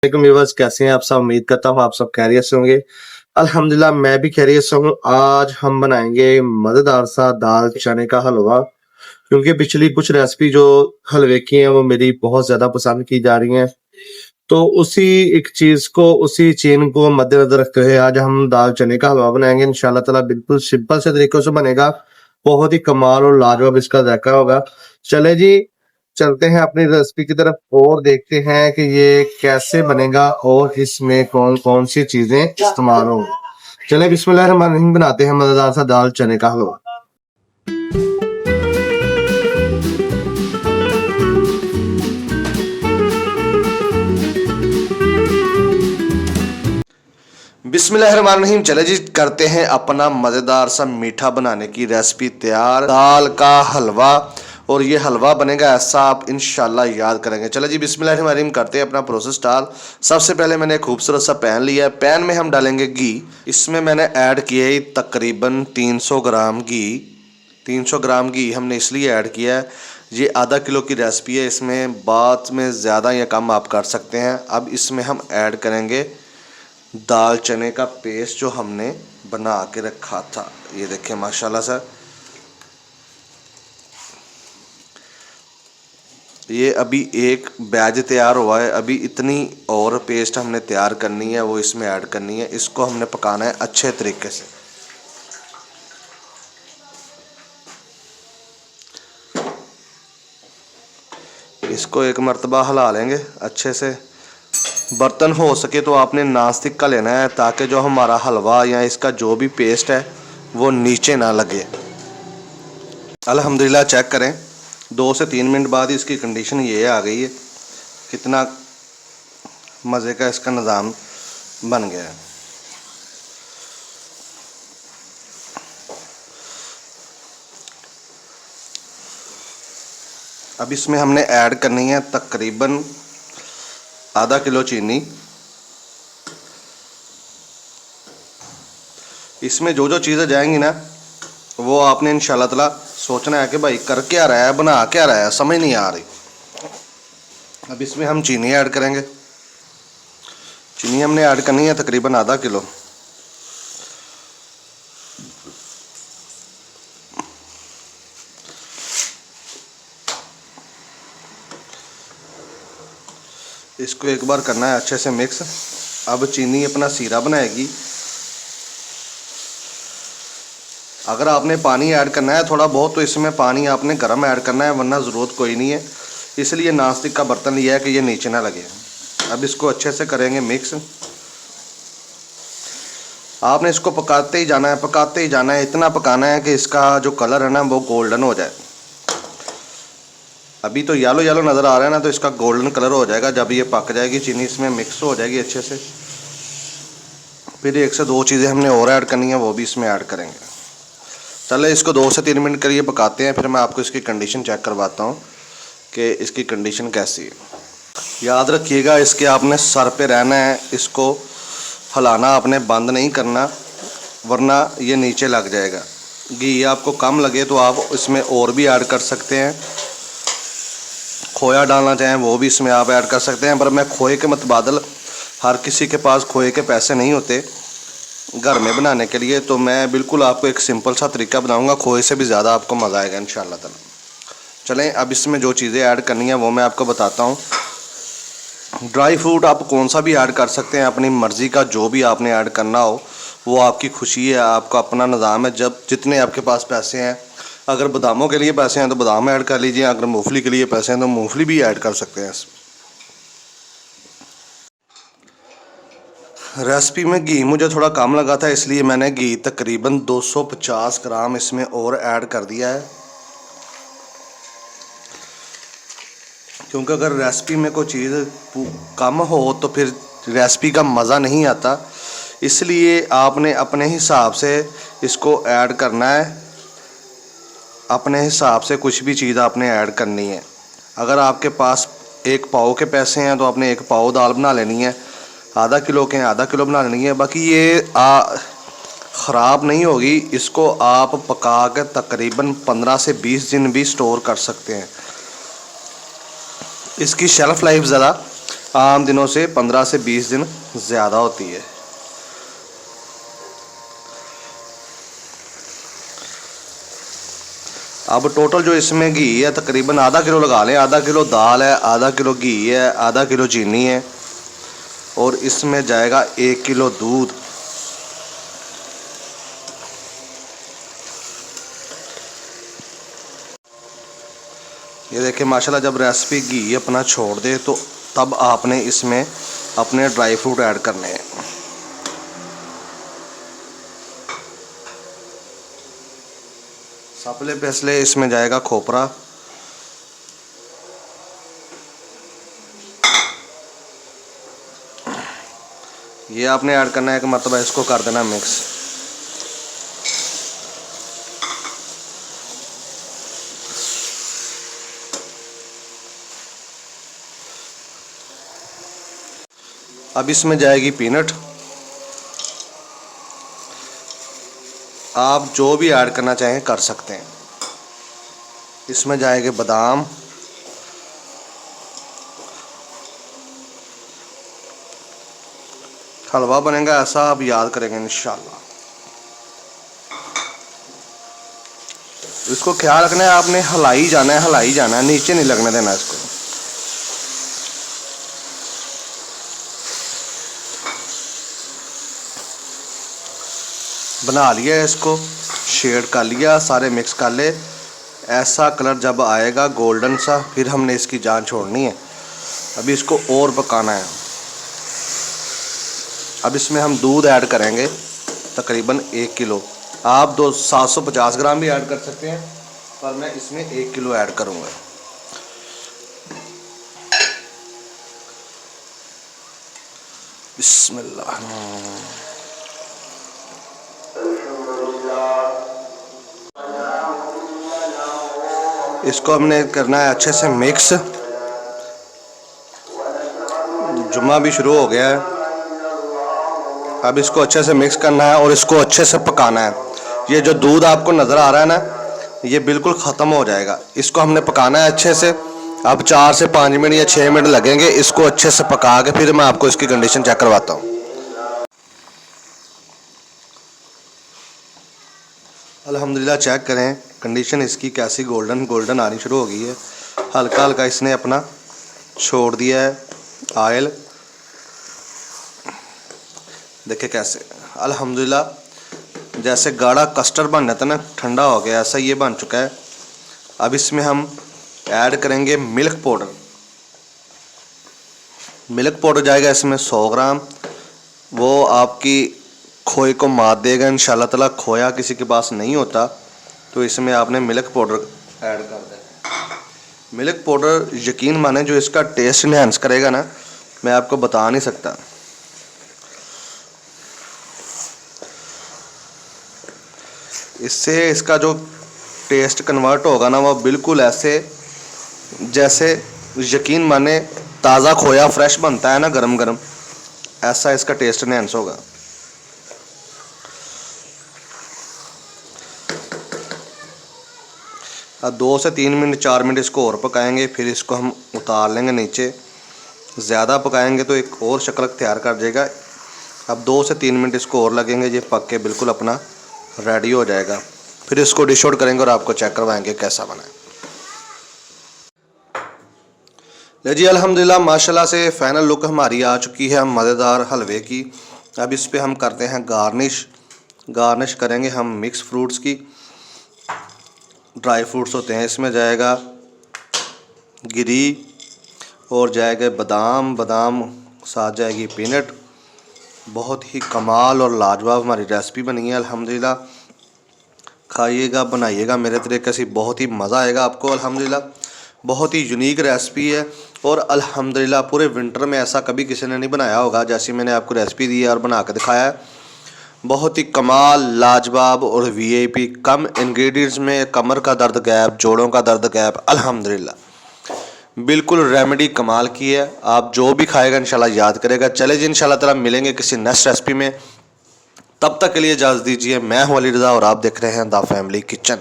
Viewers, कैसे हैं आप सब। उम्मीद करता हूँ आप सब खैरियत से होंगे। अल्हम्दुलिल्लाह मैं भी खैरियत से हूँ। आज हम बनाएंगे मजेदार सा दाल चने का हलवा, क्योंकि पिछली कुछ रेसिपी जो हलवे की हैं वो मेरी बहुत ज्यादा पसंद की जा रही हैं। तो उसी चेन को मद्देनजर रखते हुए आज हम दाल चने का हलवा बनाएंगे इंशाल्लाह ताला। बिल्कुल सिंपल से तरीकों से बनेगा, बहुत ही कमाल और लाजवाब इसका जायका होगा। चले जी, चलते हैं अपनी रेसिपी की तरफ और देखते हैं कि ये कैसे बनेगा और इसमें कौन कौन सी चीजें इस्तेमाल होंगी। चले बिस्मिल्लाहिर्रहमानिर्रहीम, बनाते हैं मजेदार सा दाल चने का हलवा। बिस्मिल्लाहिर्रहमानिर्रहीम, चले जी करते हैं अपना मज़ेदार सा मीठा बनाने की रेसिपी तैयार, दाल का हलवा। और ये हलवा बनेगा ऐसा आप इंशाल्लाह याद करेंगे। चले जी बिस्मिल्लाहिर्रहमानिर्रहीम करते हैं अपना प्रोसेस स्टार्ट। सबसे पहले मैंने एक खूबसूरत सा पैन लिया है। पैन में हम डालेंगे घी। इसमें मैंने ऐड किया है तकरीबन 300 ग्राम घी। 300 ग्राम घी हमने इसलिए ऐड किया है, ये आधा किलो की रेसिपी है, इसमें बाद में ज़्यादा या कम आप कर सकते हैं। अब इसमें हम ऐड करेंगे दाल चने का पेस्ट जो हमने बना के रखा था। ये देखिए माशाल्लाह से ये अभी एक बैच तैयार हुआ है। अभी इतनी और पेस्ट हमने तैयार करनी है, वो इसमें ऐड करनी है। इसको हमने पकाना है अच्छे तरीके से। इसको एक मर्तबा हिला लेंगे अच्छे से। बर्तन हो सके तो आपने नॉनस्टिक का लेना है, ताकि जो हमारा हलवा या इसका जो भी पेस्ट है वो नीचे ना लगे। अल्हम्दुलिल्लाह चेक करें, 2 से 3 मिनट बाद इसकी कंडीशन ये आ गई है। कितना मज़े का इसका निज़ाम बन गया है। अब इसमें हमने ऐड करनी है तकरीबन आधा किलो चीनी। इसमें जो जो चीज़ें जाएंगी ना, वो आपने इंशाल्लाह ताला सोचना है कि भाई कर क्या रहा है, बना क्या रहा है, समझ नहीं आ रही। अब इसमें हम चीनी ऐड करेंगे। चीनी हमने ऐड करनी है तकरीबन आधा किलो। इसको एक बार करना है अच्छे से मिक्स। अब चीनी अपना सीरा बनाएगी। अगर आपने पानी ऐड करना है थोड़ा बहुत, तो इसमें पानी आपने गर्म ऐड करना है, वरना ज़रूरत कोई नहीं है। इसलिए नॉनस्टिक का बर्तन लिया है कि ये नीचे ना लगे। अब इसको अच्छे से करेंगे मिक्स। आपने इसको पकाते ही जाना है, पकाते ही जाना है। इतना पकाना है कि इसका जो कलर है ना वो गोल्डन हो जाए। अभी तो येलो येलो नज़र आ रहा है ना, तो इसका गोल्डन कलर हो जाएगा जब ये पक जाएगी। चीनी इसमें मिक्स हो जाएगी अच्छे से। फिर 1 से 2 चीज़ें हमने और ऐड करनी है, वो भी इसमें ऐड करेंगे। चले इसको 2 से 3 मिनट के लिए पकाते हैं, फिर मैं आपको इसकी कंडीशन चेक करवाता हूँ कि इसकी कंडीशन कैसी है। याद रखिएगा, इसके आपने सर पे रहना है, इसको हिलाना आपने बंद नहीं करना, वरना ये नीचे लग जाएगा। घी आपको कम लगे तो आप इसमें और भी ऐड कर सकते हैं। खोया डालना चाहें वो भी इसमें आप ऐड कर सकते हैं, पर मैं खोए के मुतबादल, हर किसी के पास खोए के पैसे नहीं होते घर में बनाने के लिए, तो मैं बिल्कुल आपको एक सिंपल सा तरीका बताऊंगा। खोए से भी ज़्यादा आपको मज़ा आएगा इंशाल्लाह ताला। चलें अब इसमें जो चीज़ें ऐड करनी है वो मैं आपको बताता हूँ। ड्राई फ्रूट आप कौन सा भी ऐड कर सकते हैं, अपनी मर्ज़ी का जो भी आपने ऐड करना हो, वो आपकी खुशी है, आपका अपना निज़ाम है। जब जितने आपके पास पैसे हैं, अगर बादामों के लिए पैसे हैं तो बादाम ऐड कर लीजिए, अगर मूंगफली के लिए पैसे हैं तो मूंगफली भी ऐड कर सकते हैं। रेसिपी में घी मुझे थोड़ा कम लगा था, इसलिए मैंने घी तकरीबन 250 ग्राम इसमें और ऐड कर दिया है। क्योंकि अगर रेसिपी में कोई चीज़ कम हो तो फिर रेसिपी का मज़ा नहीं आता, इसलिए आपने अपने हिसाब से इसको ऐड करना है। अपने हिसाब से कुछ भी चीज़ आपने ऐड करनी है। अगर आपके पास 1 पाव के पैसे हैं तो आपने 1 पाव दाल बना लेनी है, आधा किलो के हैं आधा किलो बना लेनी है। बाकी ये ख़राब नहीं होगी। इसको आप पका के तकरीबन 15 से 20 दिन भी स्टोर कर सकते हैं। इसकी शेल्फ़ लाइफ ज़्यादा आम दिनों से 15 से 20 दिन ज़्यादा होती है। अब टोटल जो इसमें घी है तकरीबन आधा किलो लगा लें। आधा किलो दाल है, आधा किलो घी है, आधा किलो चीनी है और इसमें जाएगा 1 किलो दूध। ये देखिए माशाल्लाह, जब रेसिपी घी अपना छोड़ दे तो तब आपने इसमें अपने ड्राई फ्रूट ऐड करने हैं। सबले पहले इसमें जाएगा खोपरा, ये आपने ऐड करना है कि मतलब इसको कर देना मिक्स। अब इसमें जाएगी पीनट। आप जो भी ऐड करना चाहें कर सकते हैं। इसमें जाएंगे बादाम, हलवा बनेगा ऐसा आप याद करेंगे इंशाल्लाह। इसको ख्याल रखना है, आपने हिलाई जाना है, हिलाई जाना है, नीचे नहीं लगने देना इसको। बना लिया इसको, शेड कर लिया, सारे मिक्स कर ले। ऐसा कलर जब आएगा गोल्डन सा, फिर हमने इसकी जान छोड़नी है। अभी इसको और पकाना है। अब इसमें हम दूध ऐड करेंगे तकरीबन 1 किलो। आप 750 ग्राम भी ऐड कर सकते हैं, पर मैं इसमें 1 किलो ऐड करूँगा। बिस्मिल्लाह। इसको हमने करना है अच्छे से मिक्स। जुम्मा भी शुरू हो गया है। अब इसको अच्छे से मिक्स करना है और इसको अच्छे से पकाना है। ये जो दूध आपको नज़र आ रहा है ना, ये बिल्कुल ख़त्म हो जाएगा। इसको हमने पकाना है अच्छे से। अब 4 से 5 मिनट या 6 मिनट लगेंगे इसको अच्छे से पका के, फिर मैं आपको इसकी कंडीशन चेक करवाता हूँ। अल्हम्दुलिल्लाह चेक करें कंडीशन इसकी कैसी गोल्डन गोल्डन आनी शुरू हो गई है। हल्का हल्का इसने अपना छोड़ दिया है ऑयल। देखिए कैसे अल्हम्दुलिल्लाह जैसे गाढ़ा कस्टर्ड बन जाता है ना, ठंडा हो गया, ऐसा ये बन चुका है। अब इसमें हम ऐड करेंगे मिल्क पाउडर। मिल्क पाउडर जाएगा इसमें 100 ग्राम। वो आपकी खोए को मार देगा इंशाल्लाह ताला। खोया किसी के पास नहीं होता तो इसमें आपने मिल्क पाउडर ऐड कर देना। मिल्क पाउडर यकीन माने जो इसका टेस्ट इन्हेंस करेगा ना, मैं आपको बता नहीं सकता। इससे इसका जो टेस्ट कन्वर्ट होगा ना, वो बिल्कुल ऐसे जैसे यकीन माने ताज़ा खोया फ्रेश बनता है ना गरम गरम, ऐसा इसका टेस्ट इन्हेंस होगा। अब 2 से 3 मिनट 4 मिनट इसको और पकाएंगे, फिर इसको हम उतार लेंगे नीचे। ज़्यादा पकाएंगे तो एक और शक्ल तैयार कर जाएगा। अब 2 से 3 मिनट इसको और लगेंगे, ये पक के बिल्कुल अपना रेडी हो जाएगा। फिर इसको डिश आउट करेंगे और आपको चेक करवाएंगे कैसा बना है। ले जी अल्हम्दुलिल्लाह माशाल्लाह से फाइनल लुक हमारी आ चुकी है मज़ेदार हलवे की। अब इस पे हम करते हैं गार्निश करेंगे हम मिक्स फ्रूट्स की। ड्राई फ्रूट्स होते हैं, इसमें जाएगा गिरी और जाएगा बादाम साथ जाएगी पीनट। बहुत ही कमाल और लाजवाब हमारी रेसिपी बनी है अल्हम्दुलिल्लाह। खाइएगा, बनाइएगा मेरे तरीके से, बहुत ही मज़ा आएगा आपको अल्हम्दुलिल्लाह। बहुत ही यूनिक रेसिपी है और अल्हम्दुलिल्लाह पूरे विंटर में ऐसा कभी किसी ने नहीं बनाया होगा जैसी मैंने आपको रेसिपी दी है और बना के दिखाया है। बहुत ही कमाल, लाजवाब और वीआईपी, कम इंग्रेडिएंट्स में कमर का दर्द गैप, जोड़ों का दर्द गैप, अल्हम्दुलिल्लाह बिल्कुल रेमेडी कमाल की है। आप जो भी खाएगा इंशाल्लाह याद करेगा। चले जी इंशाल्लाह ताला मिलेंगे किसी नेक्स्ट रेसिपी में। तब तक के लिए इजाज़त दीजिए। मैं हूं अली रज़ा और आप देख रहे हैं द फैमिली किचन।